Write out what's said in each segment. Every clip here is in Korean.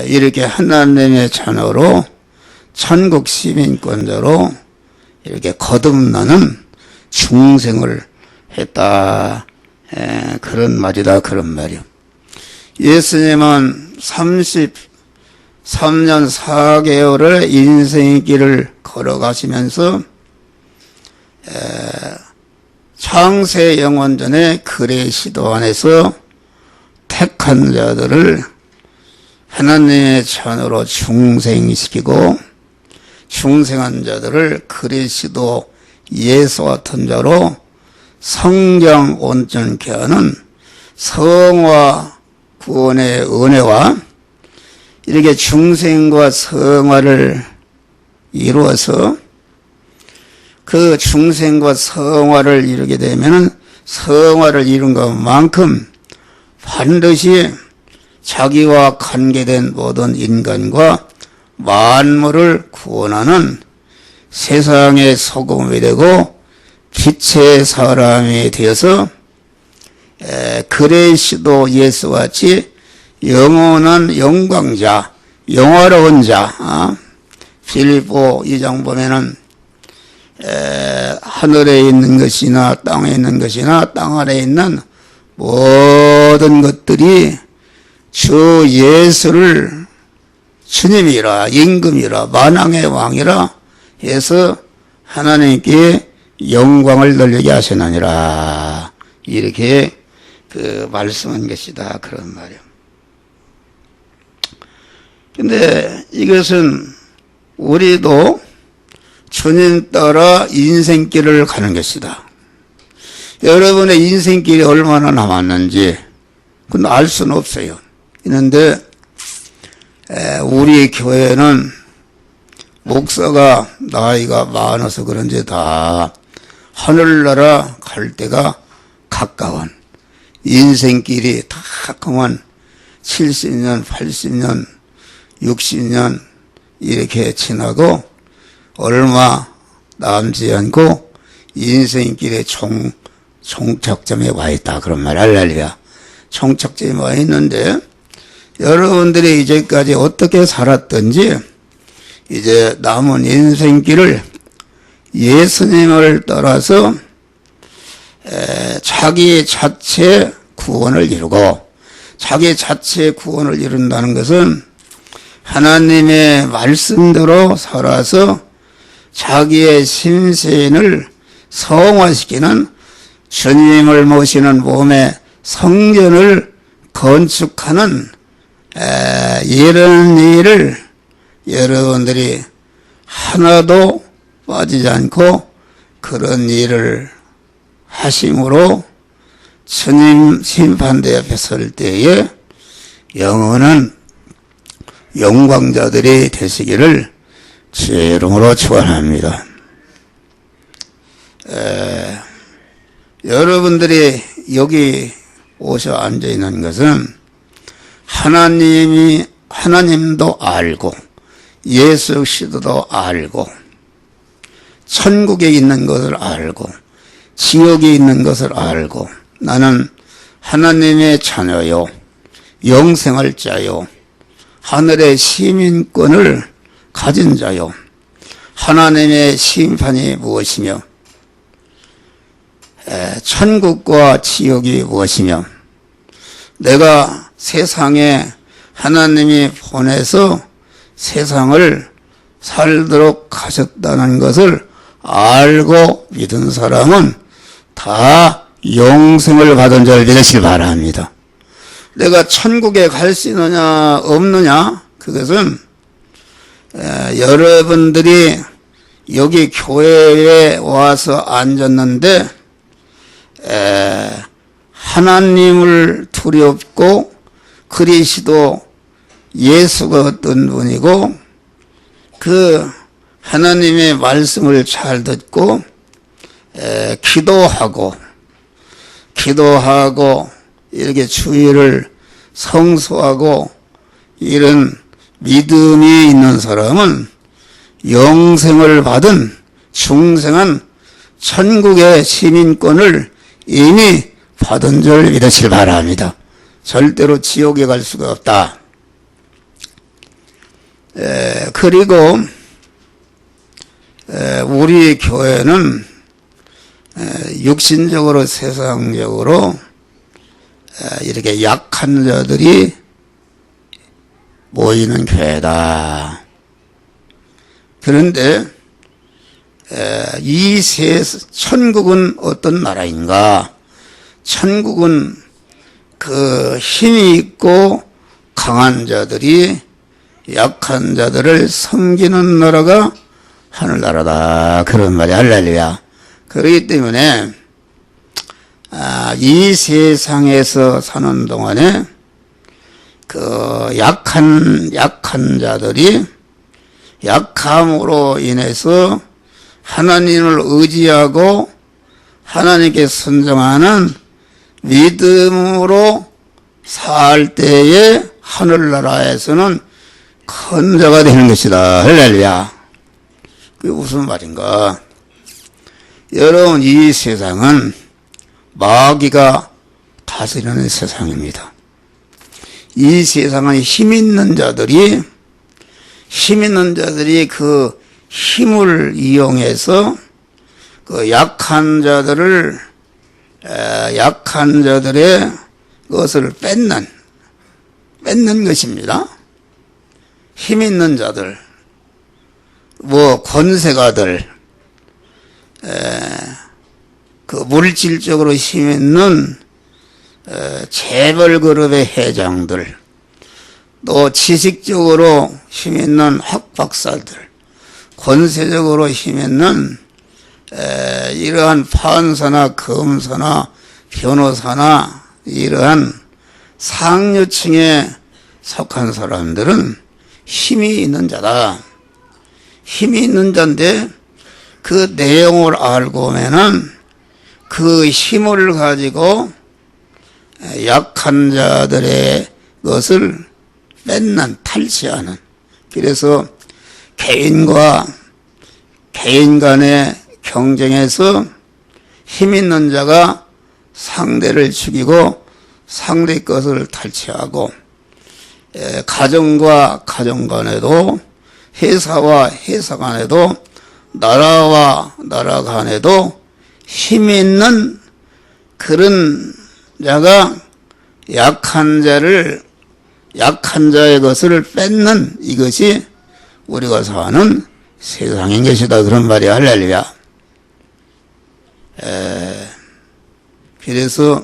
이렇게 하나님의 자녀로 천국 시민권자로 이렇게 거듭나는 중생을 했다. 그런 말이다. 그런 말이요. 예수님은 33년 4개월의 인생의 길을 걸어가시면서 창세 영원전에 그레시도 안에서 택한 자들을 하나님의 자녀로 중생시키고 중생한 자들을 그리스도 예수 같은 자로 성령 온전케 하는 성화 구원의 은혜와 이렇게 중생과 성화를 이루어서 그 중생과 성화를 이루게 되면은 성화를 이룬 것만큼 반드시 자기와 관계된 모든 인간과 만물을 구원하는 세상의 소금이 되고 빛의 사람이 되어서 그레시도 예수같이 영원한 영광자, 영화로운 자, 빌립보 2장 보면은 하늘에 있는 것이나 땅에 있는 것이나 땅 아래에 있는 모든 것들이 주 예수를 주님이라 임금이라 만왕의 왕이라 해서 하나님께 영광을 돌리게 하시느니라 이렇게 말씀한 것이다. 그런 말이요. 근데 이것은 우리도 주님 따라 인생길을 가는 것이다. 여러분의 인생길이 얼마나 남았는지 그건 알 수는 없어요. 있는데 우리 교회는 목사가 나이가 많아서 그런지 다 하늘나라 갈 때가 가까운 인생길이 다 그만 70년, 80년, 60년 이렇게 지나고 얼마 남지 않고 인생길의 종착점에 와 있다. 그런 말 할렐루야. 종착점에 와 있는데 여러분들이 이제까지 어떻게 살았든지 이제 남은 인생길을 예수님을 따라서 자기 자체 구원을 이루고 자기 자체 구원을 이룬다는 것은 하나님의 말씀대로 살아서 자기의 심신을 성화시키는 주님을 모시는 몸의 성전을 건축하는 이런 일을 여러분들이 하나도 빠지지 않고 그런 일을 하심으로 주님 심판대 앞에 설 때에 영원한 영광자들이 되시기를 주의 이름으로 축원합니다. 여러분들이 여기 오셔 앉아 있는 것은 하나님도 알고 예수 그리스도도 알고 천국에 있는 것을 알고 지옥에 있는 것을 알고 나는 하나님의 자녀요 영생할 자요 하늘의 시민권을 가진 자요 하나님의 심판이 무엇이며 천국과 지옥이 무엇이며 내가 세상에 하나님이 보내서 세상을 살도록 하셨다는 것을 알고 믿은 사람은 다 영생을 받은 줄 믿으시기 바랍니다. 내가 천국에 갈 수 있느냐 없느냐 그것은 여러분들이 여기 교회에 와서 앉았는데 하나님을 두렵고 그리스도 예수가 어떤 분이고 그 하나님의 말씀을 잘 듣고 기도하고 이렇게 주의를 성수하고 이런 믿음이 있는 사람은 영생을 받은 중생한 천국의 시민권을 이미 받은 줄 믿으시기 바랍니다. 절대로 지옥에 갈 수가 없다. 그리고 우리 교회는 육신적으로 세상적으로 이렇게 약한 자들이 모이는 교회다. 그런데 이 천국은 어떤 나라인가? 천국은 그 힘이 있고 강한 자들이 약한 자들을 섬기는 나라가 하늘나라다. 그런 말이 할렐루야. 그렇기 때문에 이 세상에서 사는 동안에 그 약한 자들이 약함으로 인해서 하나님을 의지하고 하나님께 순종하는 믿음으로 살 때에 하늘나라에서는 큰 자가 되는 것이다. 할렐루야. 그게 무슨 말인가? 여러분, 이 세상은 마귀가 다스리는 세상입니다. 이 세상은 힘 있는 자들이 그 힘을 이용해서 그 약한 자들의 것을 뺏는 것입니다. 힘 있는 자들, 권세가들, 그 물질적으로 힘 있는 재벌 그룹의 회장들, 또 지식적으로 힘 있는 학박사들, 권세적으로 힘 있는 이러한 판사나 검사나 변호사나 이러한 상류층에 속한 사람들은 힘이 있는 자다. 힘이 있는 자인데 그 내용을 알고 오면은 그 힘을 가지고 약한 자들의 것을 뺏는, 탈취하는. 그래서 개인 간의 경쟁에서 힘 있는 자가 상대를 죽이고 상대의 것을 탈취하고, 가정과 가정 간에도, 회사와 회사 간에도, 나라와 나라 간에도 힘 있는 그런 자가 약한 자의 것을 뺏는, 이것이 우리가 사는 세상인 것이다. 그런 말이 할렐루야. 그래서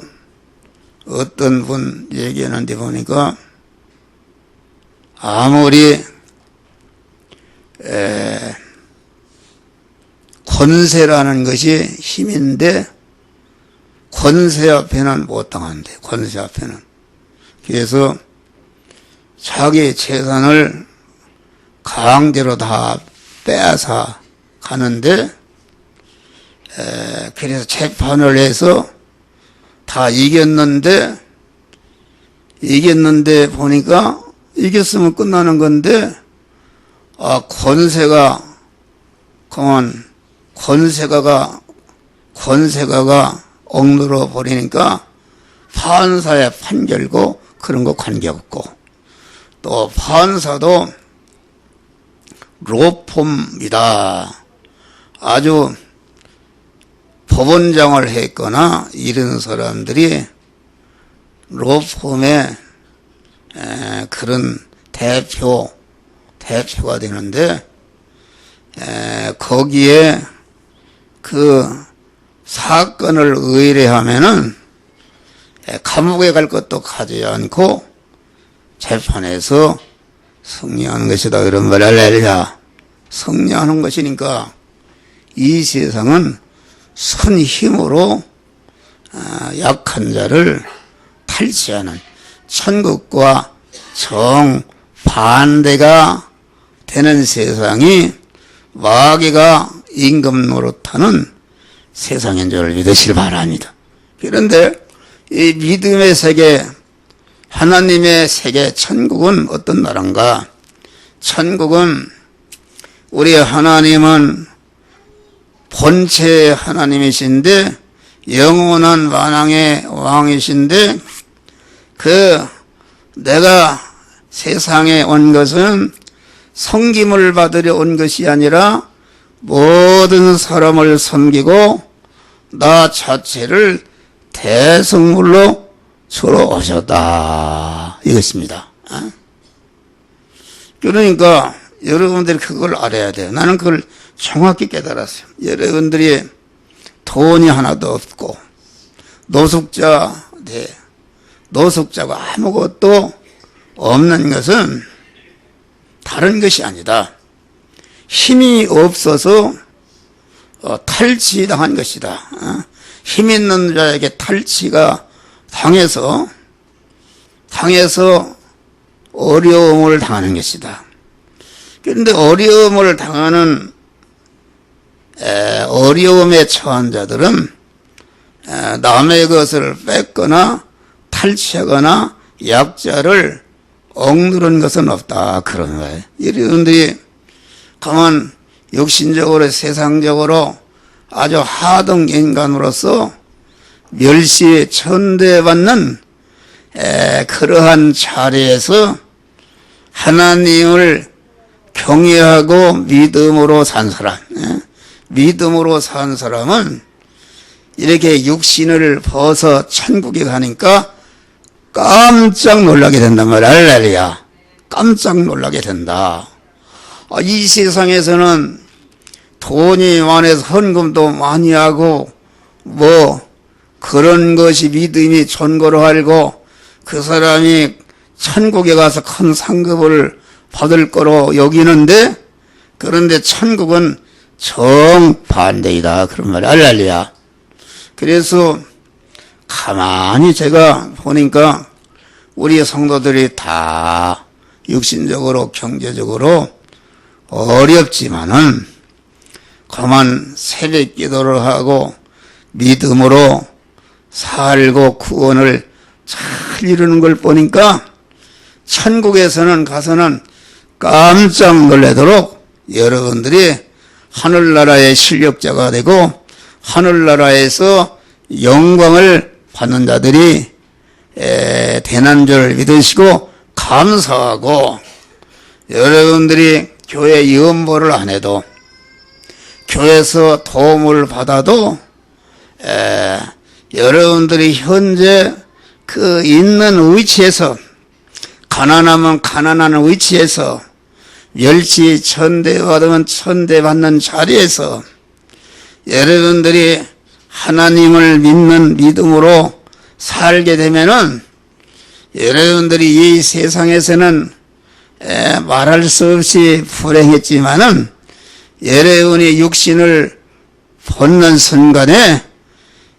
어떤 분 얘기하는데 보니까 아무리 권세라는 것이 힘인데 권세 앞에는 못 당한대. 권세 앞에는. 그래서 자기 재산을 강제로 다 빼앗아 가는데, 그래서 재판을 해서 다 이겼는데 보니까 이겼으면 끝나는 건데, 권세가가 억눌러 버리니까 판사의 판결고 그런 거 관계없고, 또 판사도 로펌이다. 아주 법원장을 했거나 이런 사람들이 로펌의 그런 대표가 되는데, 거기에 그 사건을 의뢰하면은 감옥에 갈 것도 가지 않고 재판에서 승리하는 것이다. 그런 말 할렐루야. 승리하는 것이니까 이 세상은 선 힘으로 약한 자를 탈취하는, 천국과 정반대가 되는 세상이 마귀가 임금 노릇하는 세상인 줄 믿으시길 바랍니다. 그런데 이 믿음의 세계, 하나님의 세계, 천국은 어떤 나라인가? 천국은 우리 하나님은 본체 하나님이신데 영원한 만왕의 왕이신데, 내가 세상에 온 것은 섬김을 받으려 온 것이 아니라 모든 사람을 섬기고 나 자체를 대성물로 주러 오셨다 이것입니다. 그러니까 여러분들이 그걸 알아야 돼요. 나는 그걸 정확히 깨달았어요. 여러분들이 돈이 하나도 없고 노숙자가 아무것도 없는 것은 다른 것이 아니다. 힘이 없어서 탈취당한 것이다. 힘 있는 자에게 탈취가 당해서 어려움을 당하는 것이다. 그런데 어려움을 당하는 어려움에 처한 자들은 남의 것을 뺏거나 탈취하거나 약자를 억누른 것은 없다. 그런 거예요. 여러분들이 가만 육신적으로 세상적으로 아주 하등 인간으로서 멸시에 천대받는 그러한 자리에서 하나님을 경외하고 믿음으로 산 사람, 믿음으로 산 사람은 이렇게 육신을 벗어 천국에 가니까 깜짝 놀라게 된단 말이야. 할렐루야. 깜짝 놀라게 된다. 이 세상에서는 돈이 많아서 헌금도 많이 하고 뭐 그런 것이 믿음이 존거로 알고 그 사람이 천국에 가서 큰 상급을 받을 거로 여기는데, 그런데 천국은 정반대이다. 그런 말이야. 할렐루야. 그래서 가만히 제가 보니까 우리 성도들이 다 육신적으로 경제적으로 어렵지만은 가만 새벽 기도를 하고 믿음으로 살고 구원을 잘 이루는 걸 보니까 천국에서는 가서는 깜짝 놀라도록 여러분들이 하늘나라의 실력자가 되고 하늘나라에서 영광을 받는 자들이 되는 줄 믿으시고 감사하고, 여러분들이 교회 연보를 안 해도 교회에서 도움을 받아도 여러분들이 현재 그 있는 위치에서, 가난하면 가난한 위치에서, 멸시 천대받으면 천대받는 자리에서 여러분들이 하나님을 믿는 믿음으로 살게 되면은 여러분들이 이 세상에서는 말할 수 없이 불행했지만은 여러분이 육신을 벗는 순간에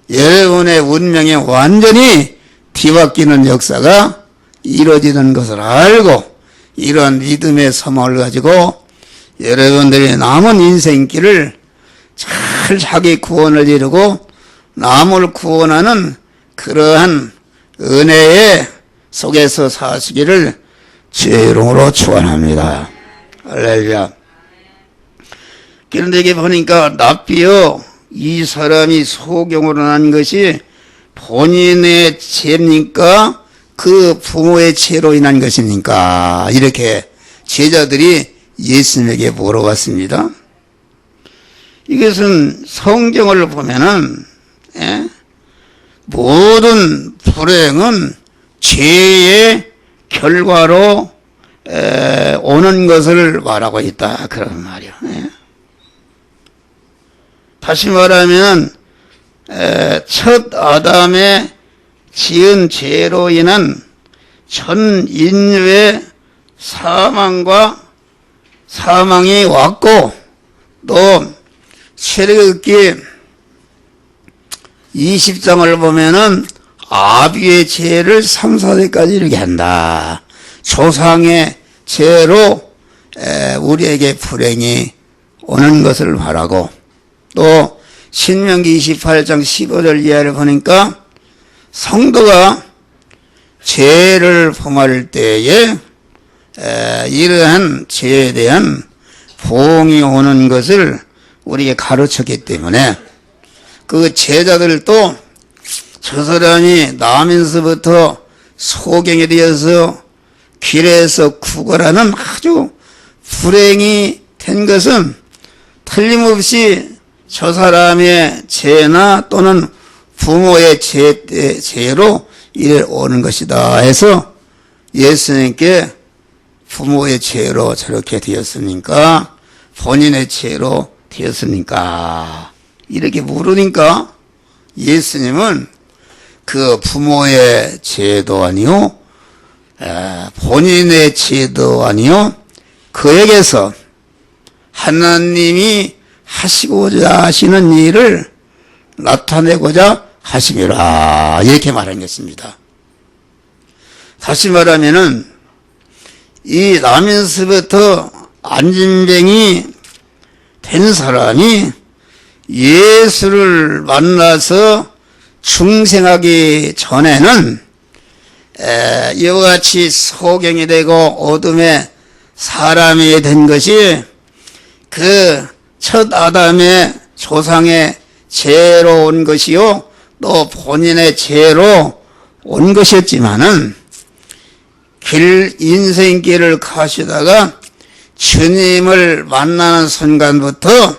여러분의 운명이 완전히 뒤바뀌는 역사가 이루어지는 것을 알고, 이런 믿음의 소망을 가지고 여러분들이 남은 인생길을 잘 자기 구원을 이루고 남을 구원하는 그러한 은혜의 속에서 사시기를 주의 이름으로 축원합니다. 할렐루야. 그런데 이게 보니까 납비여, 이 사람이 소경으로 난 것이 본인의 죄입니까? 그 부모의 죄로 인한 것입니까? 이렇게 제자들이 예수님에게 물어봤습니다. 이것은 성경을 보면은 모든 불행은 죄의 결과로 오는 것을 말하고 있다. 그런 말이요. 다시 말하면 첫 아담의 지은 죄로 인한 전 인류의 사망이 왔고, 또 출애굽기 20장을 보면은 아비의 죄를 3, 4대까지 이르게 한다. 조상의 죄로 우리에게 불행이 오는 것을 말하고, 또 신명기 28장 15절 이하를 보니까 성도가 죄를 범할 때에 이러한 죄에 대한 보응이 오는 것을 우리에게 가르쳤기 때문에, 그 제자들도 저 사람이 나면서부터 소경에 대해서 길에서 구걸하는 아주 불행이 된 것은 틀림없이 저 사람의 죄나 또는 부모의 죄로 이래 오는 것이다 해서 예수님께 부모의 죄로 저렇게 되었으니까 본인의 죄로 되었으니까 이렇게 물으니까 예수님은 그 부모의 죄도 아니요 본인의 죄도 아니요 그에게서 하나님이 하시고자 하시는 일을 나타내고자 하심이라 이렇게 말한 것입니다. 다시 말하면은 이 나면서부터 안진뱅이 된 사람이 예수를 만나서 중생하기 전에는 이와 같이 소경이 되고 어둠의 사람이 된 것이 그 첫 아담의 조상의 죄로 온 것이요 또 본인의 죄로 온 것이었지만은 인생길을 가시다가 주님을 만나는 순간부터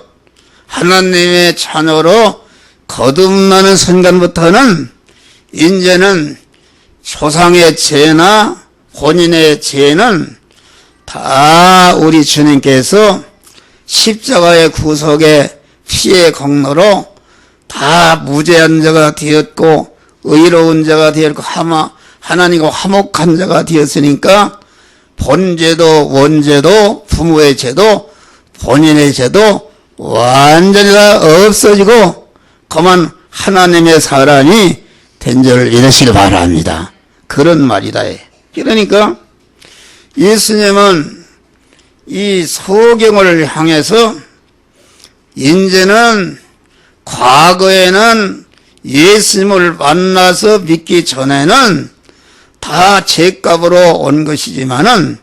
하나님의 자녀로 거듭나는 순간부터는 이제는 조상의 죄나 본인의 죄는 다 우리 주님께서 십자가의 구속의 피의 공로로 다 무죄한 자가 되었고 의로운 자가 되었고 하나님과 화목한 자가 되었으니까 본죄도 원죄도 부모의 죄도 본인의 죄도 완전히 다 없어지고 그만 하나님의 사람이 된 줄 믿으시길 바랍니다. 그런 말이다. 그러니까 예수님은 이 소경을 향해서 이제는 과거에는 예수님을 만나서 믿기 전에는 다 죄값으로 온 것이지만은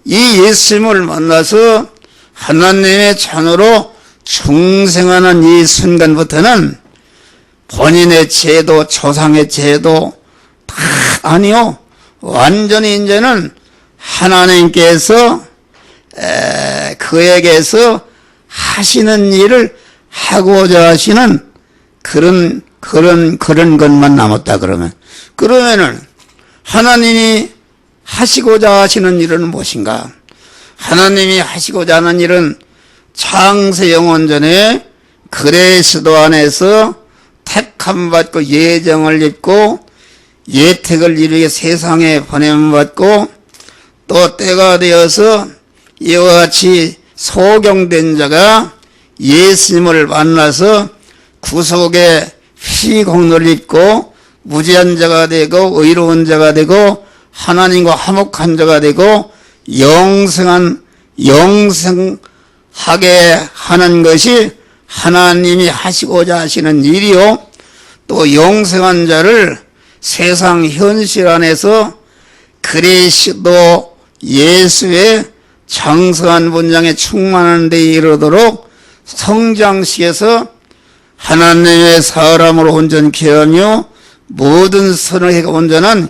이 예수님을 만나서 하나님의 자녀로 중생하는 이 순간부터는 본인의 죄도 조상의 죄도 다 아니요 완전히 이제는 하나님께서 그에게서 하시는 일을 하고자 하시는 그런 것만 남았다 그러면은 하나님이 하시고자 하시는 일은 무엇인가? 하나님이 하시고자 하는 일은 창세 영원전에 그리스도 안에서 택함 받고 예정을 입고 예택을 이루게 세상에 보냄 받고 또 때가 되어서 이와 같이 소경된 자가 예수님을 만나서 구속의 피 공로를 입고 무죄한 자가 되고 의로운 자가 되고 하나님과 화목한 자가 되고 영생하게 하는 것이 하나님이 하시고자 하시는 일이요 또 영생한 자를 세상 현실 안에서 그리스도 예수의 장성한 분량에 충만한 데 이르도록 성장시켜서 하나님의 사람으로 온전케 하며 모든 선을 온전한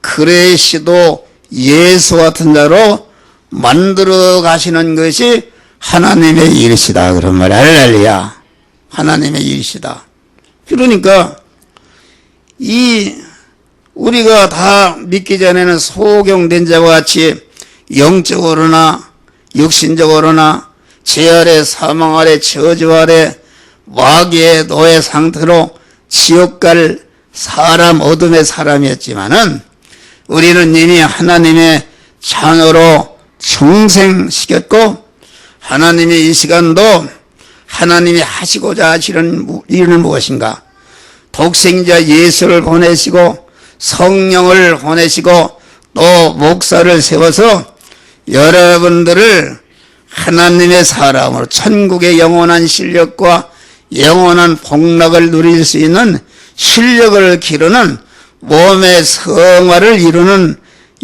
그리스도 예수 같은 자로 만들어 가시는 것이 하나님의 일이시다 그런 말이야. 할렐루야. 하나님의 일이시다. 그러니까 우리가 다 믿기 전에는 소경된 자와 같이 영적으로나 육신적으로나 죄 아래 사망 아래 저주 아래 마귀의 노예 상태로 지옥 갈 사람 어둠의 사람이었지만은 우리는 이미 하나님의 자녀로 중생시켰고 하나님의 이 시간도 하나님이 하시고자 하시는 일은 무엇인가? 독생자 예수를 보내시고 성령을 보내시고 또 목사를 세워서 여러분들을 하나님의 사람으로 천국의 영원한 실력과 영원한 복락을 누릴 수 있는 실력을 기르는 몸의 성화를 이루는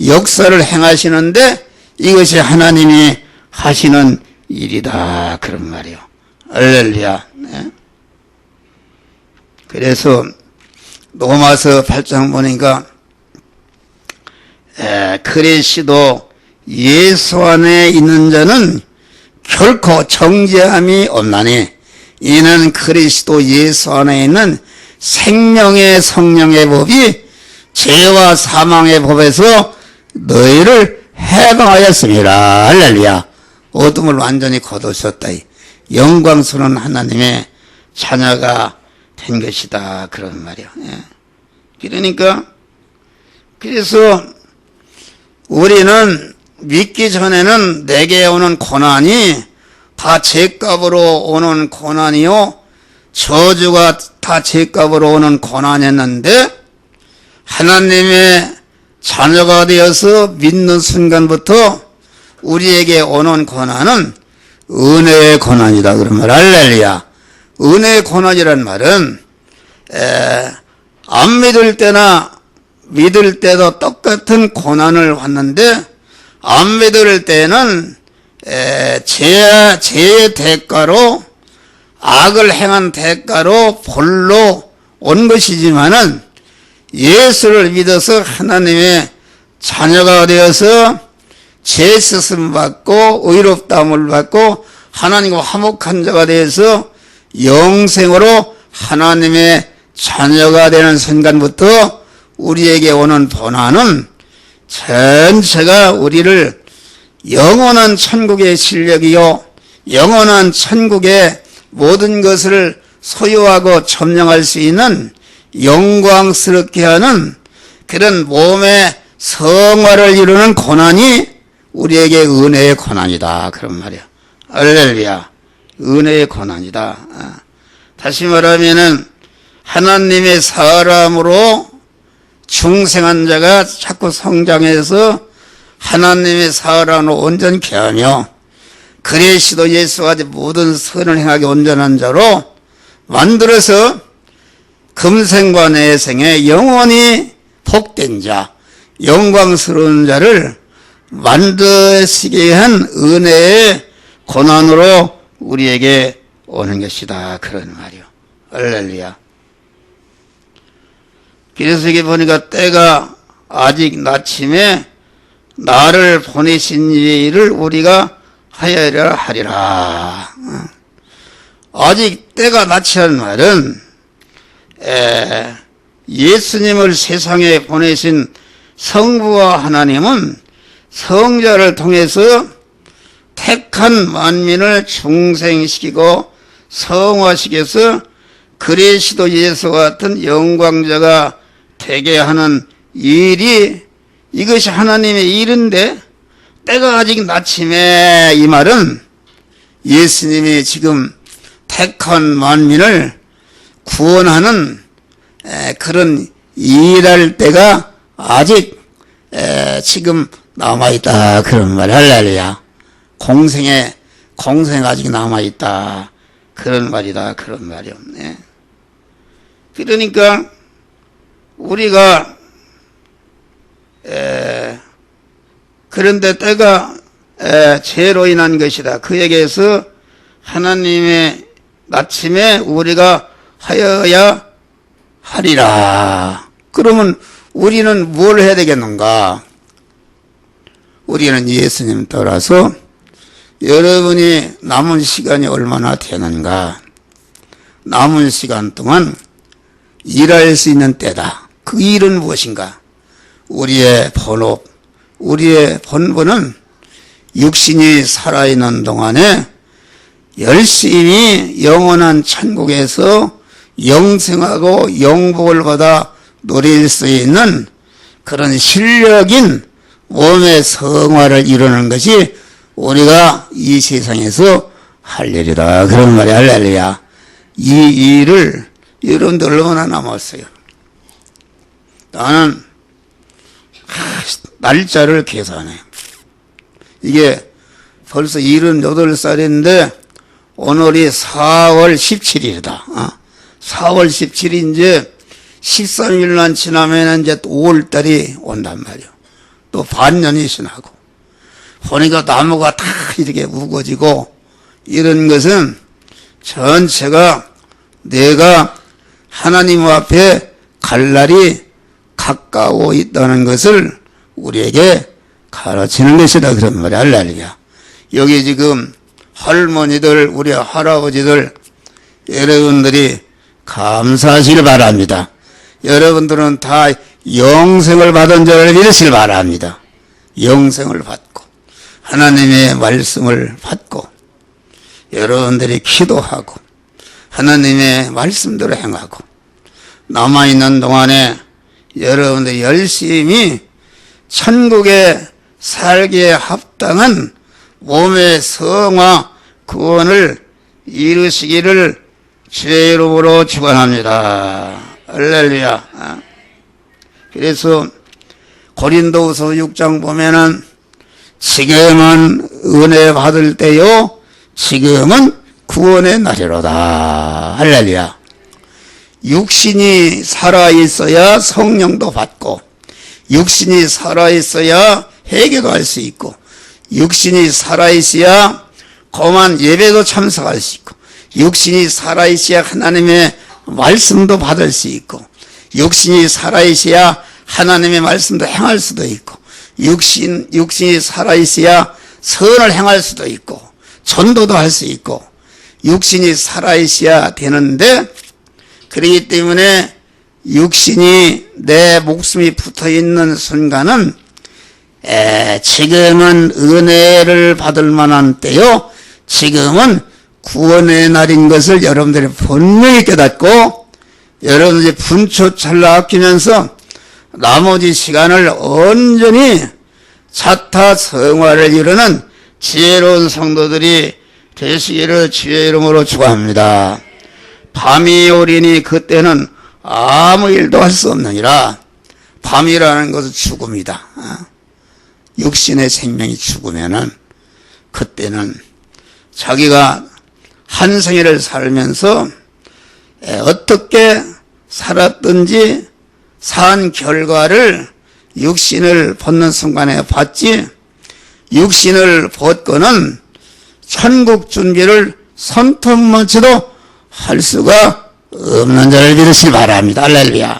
역사를 행하시는데 이것이 하나님이 하시는 일이다 그런 말이요. 할렐루야. 네. 그래서 로마서 8장 보니까 그리스도 예수 안에 있는 자는 결코 정죄함이 없나니 이는 그리스도 예수 안에 있는 생명의 성령의 법이 죄와 사망의 법에서 너희를 해방하였습니다. 할렐루야. 어둠을 완전히 거두셨다. 영광스러운 하나님의 자녀가 된 것이다. 그런 말이야. 그러니까 그래서 우리는 믿기 전에는 내게 오는 고난이 다 죄값으로 오는 고난이요 저주가 다 죄값으로 오는 고난이었는데 하나님의 자녀가 되어서 믿는 순간부터 우리에게 오는 고난은 은혜의 고난이다. 그런 말. 할렐루야. 은혜의 고난이란 말은 안 믿을 때나 믿을 때도 똑같은 고난을 받는데 안 믿을 때는 죄의 대가로 악을 행한 대가로 벌로 온 것이지만은 예수를 믿어서 하나님의 자녀가 되어서 죄 씻음 받고 의롭다함을 받고 하나님과 화목한 자가 되어서 영생으로 하나님의 자녀가 되는 순간부터 우리에게 오는 고난은 전체가 우리를 영원한 천국의 실력이요 영원한 천국의 모든 것을 소유하고 점령할 수 있는 영광스럽게 하는 그런 몸의 성화를 이루는 고난이 우리에게 은혜의 고난이다. 그런 말이야. 할렐루야. 은혜의 고난이다. 다시 말하면은 하나님의 사람으로 중생한 자가 자꾸 성장해서 하나님의 사람으로 온전케 하며 그리스도 예수와 모든 선을 행하게 온전한 자로 만들어서 금생과 내생에 영원히 복된 자, 영광스러운 자를 만드시게 한 은혜의 고난으로 우리에게 오는 것이다. 그런 말이요. 할렐루야. 그래서 이게 보니까 때가 아직 낮침에 나를 보내신 일을 우리가 하여야 하리라. 아직 때가 낮이라는 말은 예수님을 세상에 보내신 성부와 하나님은 성자를 통해서 택한 만민을 중생시키고 성화시켜서 그리스도 예수와 같은 영광자가 되게 하는 일이 이것이 하나님의 일인데 때가 아직 낮침에 이 말은 예수님이 지금 택한 만민을 구원하는 그런 일할 때가 아직 지금 남아있다. 그런 말. 할렐루야. 공생 아직 남아있다. 그런 말이다. 그런 말이요. 그러니까 우리가 그런데 때가 죄로 인한 것이다. 그에게서 하나님의 낮침에 우리가 하여야 하리라. 그러면 우리는 뭘 해야 되겠는가? 우리는 예수님 따라서 여러분이 남은 시간이 얼마나 되는가? 남은 시간 동안 일할 수 있는 때다. 그 일은 무엇인가? 우리의 본업, 우리의 본분은 육신이 살아있는 동안에 열심히 영원한 천국에서 영생하고 영복을 받아 누릴 수 있는 그런 실력인 몸의 성화를 이루는 것이 우리가 이 세상에서 할 일이다. 그런 말이 할렐루야. 이 일을 여러분들 얼마나 남았어요? 나는 날짜를 계산해. 이게 벌써 78살인데 오늘이 4월 17일이다. 4월 17일 이제 13일만 지나면 이제 또 5월달이 온단 말이야. 또 반년이 지나고 보니까 나무가 다 이렇게 우거지고 이런 것은 전체가 내가 하나님 앞에 갈 날이 가까워 있다는 것을 우리에게 가르치는 것이다. 그런 말이 할렐루야. 여기 지금 할머니들, 우리 할아버지들, 여러분들이 감사하시길 바랍니다. 여러분들은 다 영생을 받은 줄을 믿으시길 바랍니다. 영생을 받고 하나님의 말씀을 받고 여러분들이 기도하고 하나님의 말씀대로 행하고 남아있는 동안에 여러분들이 열심히 천국에 살기에 합당한 몸의 성화 구원을 이루시기를 주의 이름으로 축원합니다. 할렐루야. 그래서 고린도후서 6장 보면은 지금은 은혜 받을 때요, 지금은 구원의 날이로다. 할렐루야. 육신이 살아있어야 성령도 받고, 육신이 살아있어야 회개도 할 수 있고, 육신이 살아있어야 거만 예배도 참석할 수 있고, 육신이 살아있어야 하나님의 말씀도 받을 수 있고, 육신이 살아있어야 하나님의 말씀도 행할 수도 있고, 육신이 살아있어야 선을 행할 수도 있고, 전도도 할 수 있고, 육신이 살아있어야 되는데, 그렇기 때문에 육신이 내 목숨이 붙어있는 순간은 지금은 은혜를 받을 만한 때요, 지금은 구원의 날인 것을 여러분들이 분명히 깨닫고 여러분들이 분초찰나 아끼면서 나머지 시간을 온전히 자타 성화를 이루는 지혜로운 성도들이 되시기를 주의 이름으로 축원합니다. 밤이 오리니 그때는 아무 일도 할 수 없느니라. 밤이라는 것은 죽음이다. 육신의 생명이 죽으면은 그때는 자기가 한 생애를 살면서 어떻게 살았든지 산 결과를 육신을 벗는 순간에 봤지, 육신을 벗고는 천국 준비를 손톱만치도 할 수가 없는 자를 믿으시기 바랍니다. 할렐루야.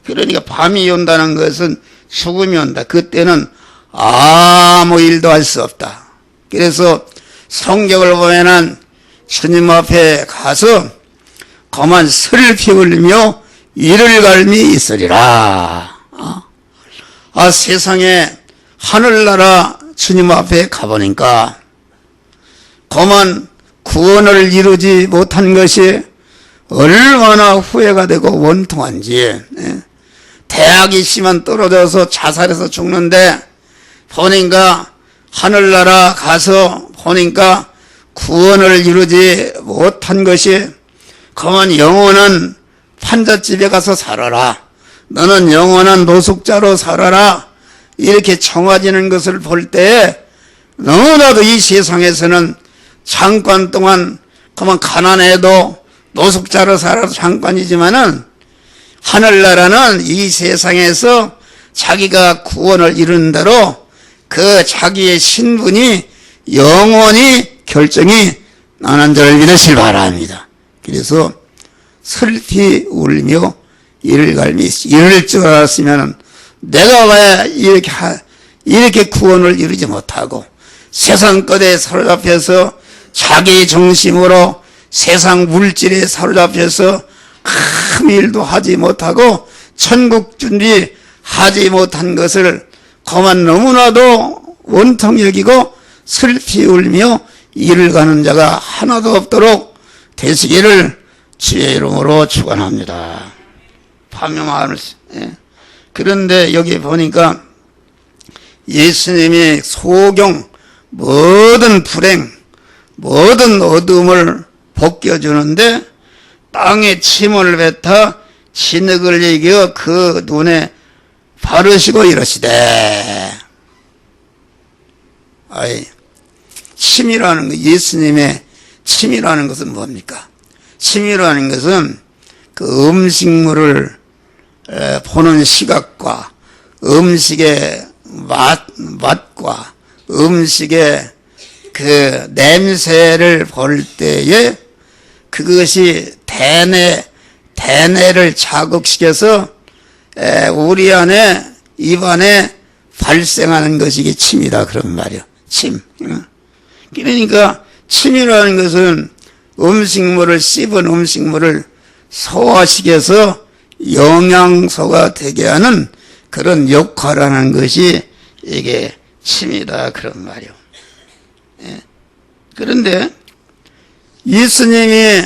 그러니까 밤이 온다는 것은 죽음이 온다. 그때는 아무 일도 할 수 없다. 그래서 성경을 보면은 주님 앞에 가서 거만 슬피 흘리며 이를 갈미 있으리라. 세상에 하늘나라 주님 앞에 가보니까 거만 구원을 이루지 못한 것이 얼마나 후회가 되고 원통한지. 대학이 심한 떨어져서 자살해서 죽는데 보니까 하늘나라 가서 보니까 구원을 이루지 못한 것이 그만 영원한 판잣집에 가서 살아라. 너는 영원한 노숙자로 살아라. 이렇게 정해지는 것을 볼 때 너무나도 이 세상에서는 잠깐 동안 그만 가난해도 노숙자로 살아도 잠깐이지만은 하늘나라는 이 세상에서 자기가 구원을 이룬 대로 그 자기의 신분이 영원히 결정이 나는 자를 믿으시길 바랍니다. 그래서 슬피 울며 이를 갈미 이럴 줄 알았으면 내가 왜 이렇게 구원을 이루지 못하고 세상 것에 사로잡혀서 자기 중심으로 세상 물질에 사로잡혀서 아무 일도 하지 못하고 천국 준비 하지 못한 것을 그만 너무나도 원통 여기고 슬피 울며 이를 가는 자가 하나도 없도록 되시기를 주의 이름으로 축원합니다. 파묘마을. 그런데 여기 보니까 예수님이 소경 모든 불행 모든 어둠을 벗겨주는데 땅에 침을 뱉어 진흙을 이겨 그 눈에 바르시고 이러시되. 침이라는 것, 예수님의 침이라는 것은 뭡니까? 침이라는 것은 그 음식물을 보는 시각과 음식의 맛과 음식의 그 냄새를 볼 때에 그것이 대뇌를 자극시켜서 우리 안에 입안에 발생하는 것이 이게 침이다 그런 말이요. 침. 그러니까 침이라는 것은 음식물을 씹은 음식물을 소화시켜서 영양소가 되게 하는 그런 역할을 하는 것이 이게 침이다 그런 말이요. 그런데 예수님이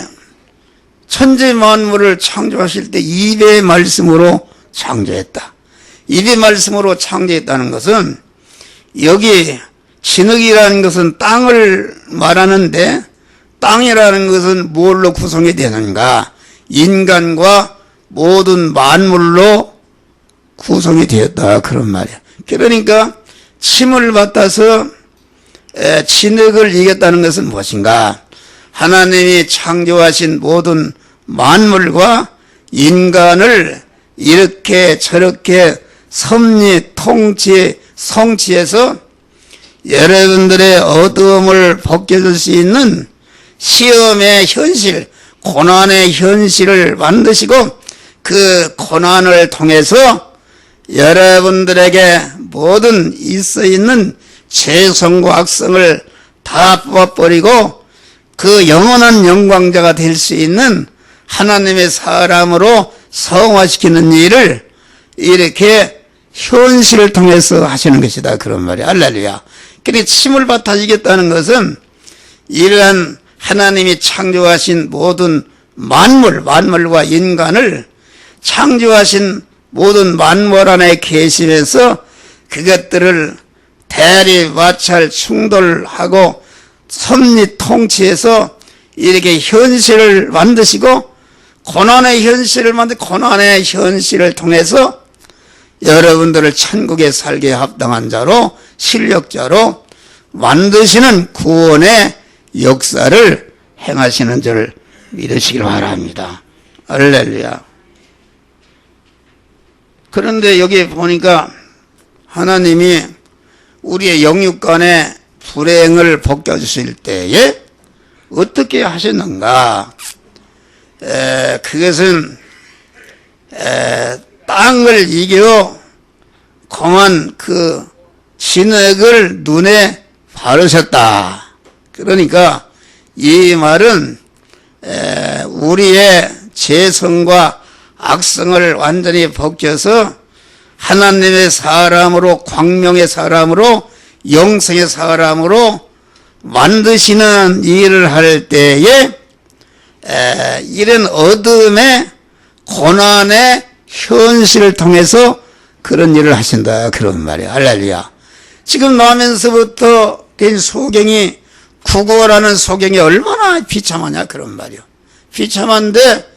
천지 만물을 창조하실 때 입의 말씀으로 창조했다. 입의 말씀으로 창조했다는 것은 여기 진흙이라는 것은 땅을 말하는데 땅이라는 것은 뭘로 구성이 되는가? 인간과 모든 만물로 구성이 되었다 그런 말이야. 그러니까 침을 받아서 진흙을 이겼다는 것은 무엇인가? 하나님이 창조하신 모든 만물과 인간을 이렇게 저렇게 섭리, 통치, 성취해서 여러분들의 어두움을 벗겨줄 수 있는 시험의 현실, 고난의 현실을 만드시고 그 고난을 통해서 여러분들에게 모든 있어 있는 죄성과 악성을 다 뽑아버리고 그 영원한 영광자가 될 수 있는 하나님의 사람으로 성화시키는 일을 이렇게 현실을 통해서 하시는 것이다 그런 말이야. 할렐루야. 그러니까 침을 받아 이겼다는 것은 이러한 하나님이 창조하신 모든 만물과 인간을 창조하신 모든 만물 안에 계시면서 그것들을 대리, 마찰, 충돌하고 섭리, 통치해서 이렇게 현실을 만드시고 고난의 현실을 고난의 현실을 통해서 여러분들을 천국에 살게 합당한 자로 실력자로 만드시는 구원의 역사를 행하시는 줄 믿으시길 바랍니다. 할렐루야. 그런데 여기 보니까 하나님이 우리의 영육간의 불행을 벗겨주실 때에 어떻게 하셨는가? 그것은 땅을 이겨 검은 그 진흙을 눈에 바르셨다. 그러니까 이 말은 우리의 죄성과 악성을 완전히 벗겨서 하나님의 사람으로, 광명의 사람으로, 영성의 사람으로 만드시는 일을 할 때에 이런 어둠의 고난의 현실을 통해서 그런 일을 하신다 그런 말이야. 할렐루야. 지금 나면서부터 된 소경이 국어라는 소경이 얼마나 비참하냐 그런 말이야. 비참한데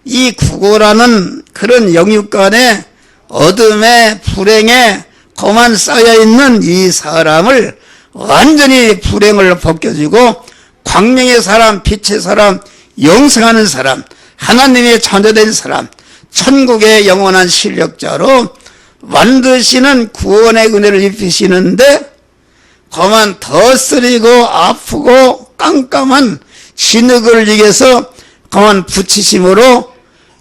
이 국어라는 그런 영육간의 어둠의 불행에 거만 쌓여있는 이 사람을 완전히 불행을 벗겨주고 광명의 사람, 빛의 사람, 영생하는 사람, 하나님의 자녀된 사람, 천국의 영원한 실력자로 만드시는 구원의 은혜를 입히시는데 거만 더 쓰리고 아프고 깜깜한 진흙을 이겨서 거만 붙이심으로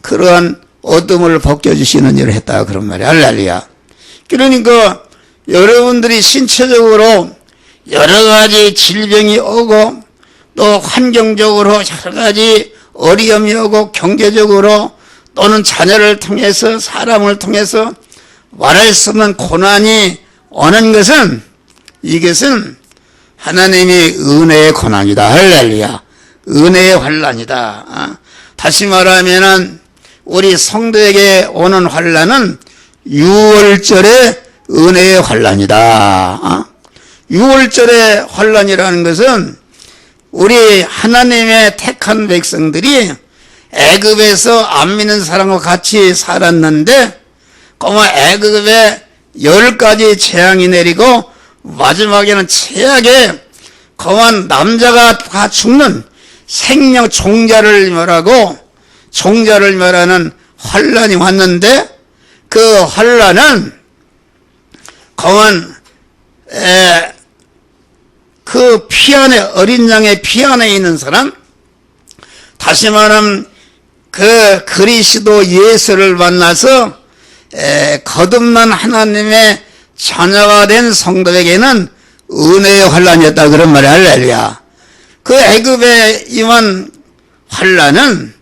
그러한 어둠을 벗겨주시는 일을 했다 그런 말이야. 할렐루야. 그러니까 여러분들이 신체적으로 여러 가지 질병이 오고 또 환경적으로 여러 가지 어려움이 오고 경제적으로 또는 자녀를 통해서 사람을 통해서 말할 수 없는 고난이 오는 것은 이것은 하나님의 은혜의 고난이다. 할렐루야. 은혜의 환난이다. 다시 말하면은 우리 성도에게 오는 환난은 6월절의 은혜의 환난이다. 6월절의 환난이라는 것은 우리 하나님의 택한 백성들이 애굽에서 안 믿는 사람과 같이 살았는데 꼬마 애굽에 10가지 재앙이 내리고 마지막에는 최악의 거한 남자가 다 죽는 생명 종자를 멸하는 환난이 왔는데 그 환난은 거한 그 피 안에 어린 양의 피 안에 있는 사람, 다시 말하면 그 그리스도 예수를 만나서 거듭난 하나님의 자녀가 된 성도에게는 은혜의 환란이었다 그런 말이 할렐루야. 그 애굽에 임한 환란은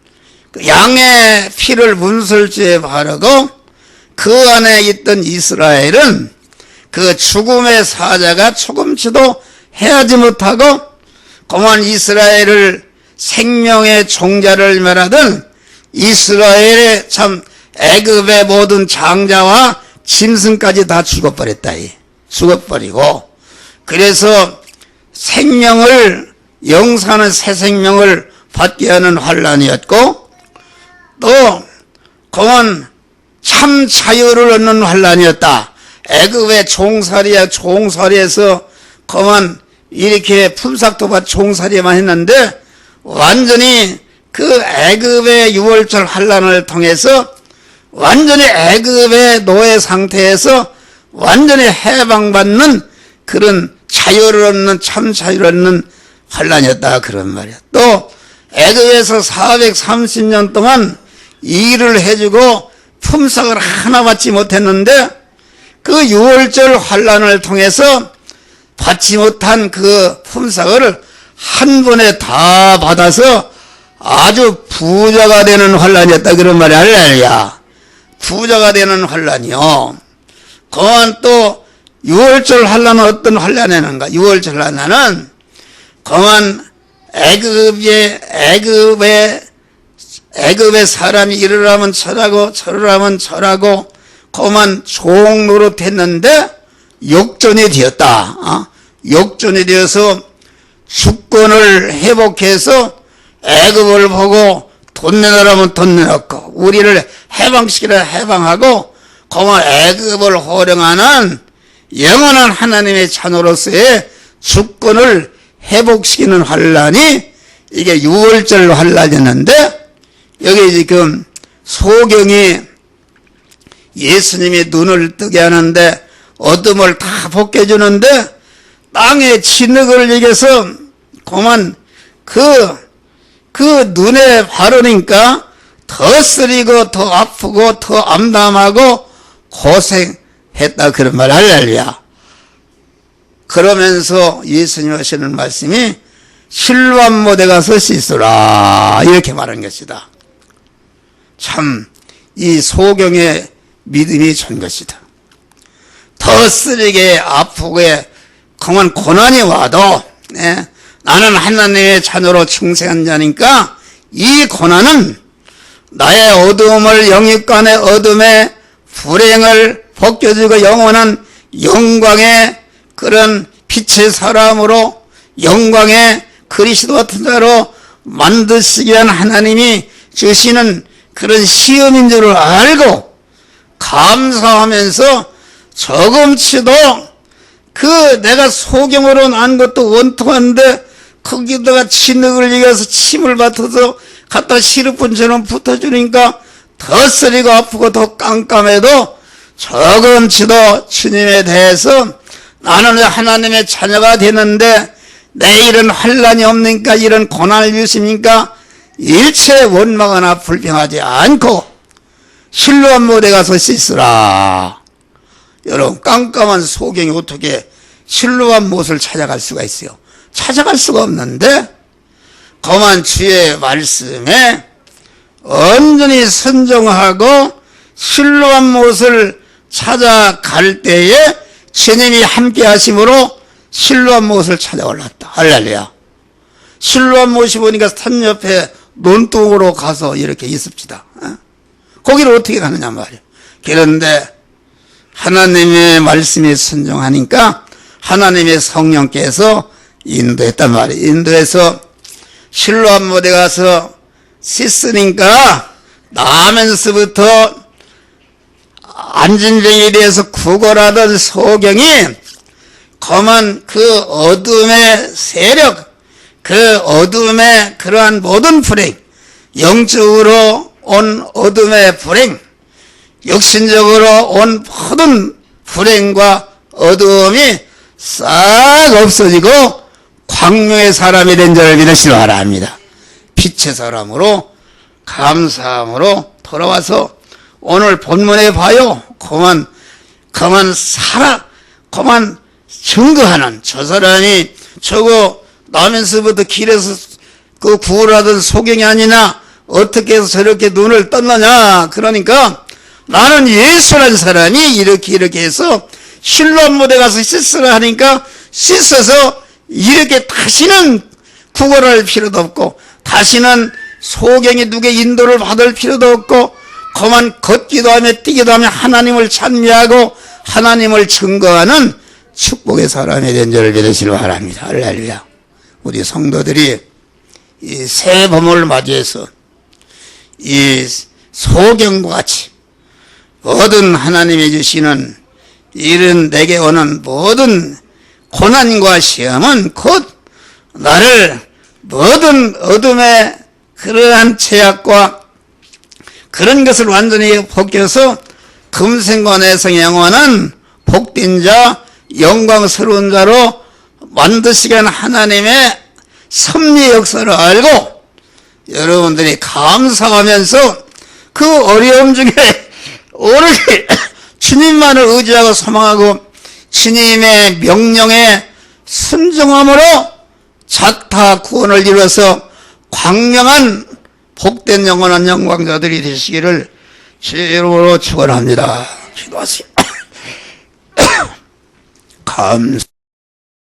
양의 피를 문설주에 바르고 그 안에 있던 이스라엘은 그 죽음의 사자가 조금치도 해하지 못하고 그만 이스라엘을 생명의 종자를 멸하던 이스라엘의 참 애굽의 모든 장자와 짐승까지 다 죽어버렸다. 죽어버리고 그래서 생명을 영사는 새 생명을 받게 하는 환란이었고 또 그건 참 자유를 얻는 환란이었다. 애굽의 종살이에서 그만 이렇게 품삯도 종살이만 했는데 완전히 그 애굽의 유월절 환란을 통해서 완전히 애굽의 노예 상태에서 완전히 해방받는 그런 자유를 얻는 참 자유를 얻는 환란이었다 그런 말이야. 또 애굽에서 430년 동안 일을 해주고 품삯을 하나 받지 못했는데 그 유월절 환란을 통해서 받지 못한 그 품삯을 한 번에 다 받아서 아주 부자가 되는 환란이었다 그런 말이 할렐루야. 부자가 되는 환란이요. 그건 또 유월절 환란은 어떤 환란이었는가? 유월절 환란은 그건 애굽의 사람이 이를 하면 저라고 저를 하면 저라고 그만 종 노릇했는데 역전이 되었다. 역전이 되어서 주권을 회복해서 애굽을 보고 돈 내놓으라면 돈 내놓고 우리를 해방시키라 해방하고 그만 애굽을 호령하는 영원한 하나님의 자녀로서의 주권을 회복시키는 환란이 이게 유월절 환란이었는데 여기 지금 소경이 예수님이 눈을 뜨게 하는데 어둠을 다 벗겨주는데 땅의 진흙을 얘기해서 그만 그 눈에 바르니까 더 쓰리고 더 아프고 더 암담하고 고생했다 그런 말 할렐루야. 그러면서 예수님 하시는 말씀이 실로암 못에 가서 씻으라 이렇게 말한 것이다. 참 이 소경의 믿음이 좋은 것이다. 더 쓰리게 아프게 그만 고난이 와도 나는 하나님의 자녀로 충성한 자니까 이 고난은 나의 어두움을 영육간의 어둠의 불행을 벗겨주고 영원한 영광의 그런 빛의 사람으로 영광의 그리스도 같은 자로 만드시기 위한 하나님이 주시는 그런 시험인 줄을 알고 감사하면서 조금치도 그 내가 소경으로 난 것도 원통한데 거기다가 진흙을 이겨서 침을 받아서 갖다 시루분처럼 붙어주니까 더 쓰리고 아프고 더 깜깜해도 조금치도 주님에 대해서 나는 하나님의 자녀가 되는데 내 이런 환란이 없으니까 이런 고난을 주십니까? 일체 원망하나 불평하지 않고 실로암 못에 가서 씻으라. 여러분 깜깜한 소경이 어떻게 실로암 못을 찾아갈 수가 있어요? 찾아갈 수가 없는데 거만 주의 말씀에 온전히 순종하고 실로암 못을 찾아갈 때에 주님이 함께 하심으로 실로암 못을 찾아 올랐다. 할렐루야. 실로암 못이 보니까 산 옆에 논둑으로 가서 이렇게 있읍시다. 거기를 어떻게 가느냐 말이야. 그런데 하나님의 말씀에 순종하니까 하나님의 성령께서 인도했단 말이에요. 인도해서 실로암 못에 가서 씻으니까 나면서부터 안진병에 대해서 구걸하던 소경이 거만 그 어둠의 세력, 그 어둠의 그러한 모든 불행, 영적으로 온 어둠의 불행, 육신적으로 온 모든 불행과 어두움이 싹 없어지고 광명의 사람이 된 자를 믿으시기 바랍니다. 빛의 사람으로 감사함으로 돌아와서 오늘 본문에 봐요. 그만 그만 증거하는, 저 사람이 저거 나면서부터 길에서 그 구걸하던 소경이 아니냐, 어떻게 해서 저렇게 눈을 떴느냐. 그러니까 나는 예수라는 사람이 이렇게 해서 실로암 못에 가서 씻으라 하니까 씻어서 이렇게 다시는 구걸할 필요도 없고, 다시는 소경이 누구의 인도를 받을 필요도 없고, 그만 걷기도 하며 뛰기도 하며 하나님을 찬미하고 하나님을 증거하는 축복의 사람이 된 줄을 믿으시길 바랍니다. 할렐루야. 우리 성도들이 이 새 봄을 맞이해서 이 소경과 같이 모든 하나님이 주시는 이런 내게 오는 모든 고난과 시험은 곧 나를 모든 어둠의 그러한 죄악과 그런 것을 완전히 벗겨서 금생과 내생에 영원한 복된 자, 영광스러운 자로 만드시는 하나님의 섭리 역사를 알고 여러분들이 감사하면서 그 어려움 중에 오롯이 주님만을 의지하고 소망하고 주님의 명령에 순종함으로 자타 구원을 이루어서 광명한 복된 영원한 영광자들이 되시기를 주의 이름으로 축원합니다. 기도하세요. 감사.